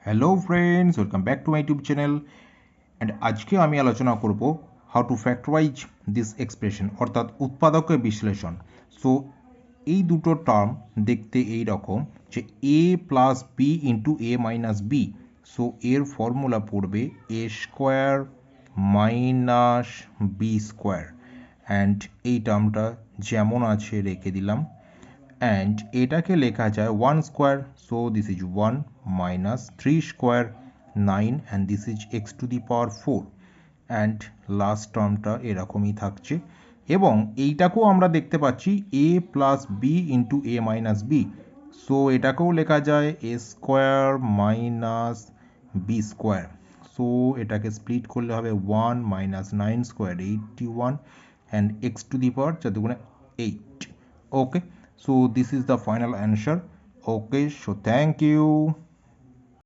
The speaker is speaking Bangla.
Hello friends, welcome back to my YouTube channel. And আজকে আমি আলোচনা করব how to factorise this expression, অর্থাৎ উৎপাদকের বিশ্লেষণ। সো এই দুটো টার্ম দেখতে এই রকম যে A plus B into A minus B. So এর ফর্মুলা পড়বে A square minus B square. And এই টার্মটা যেমন আছে রেখে দিলাম। And এটাকে লেখা যায় 1 square, so this is 1 minus 3 square 9, and this is x to the power 4, and last টার্মটা এরকমই থাকছে। এবং এইটাকেও আমরা দেখতে পাচ্ছি a plus B into A minus B, so এটাকেও লেখা যায় A square minus B square. So এটাকে স্প্লিট করলে হবে 1 minus 9 square 81, and x to the power 4 দুগুণে 8. Okay, so this is the final answer. Okay, so thank you.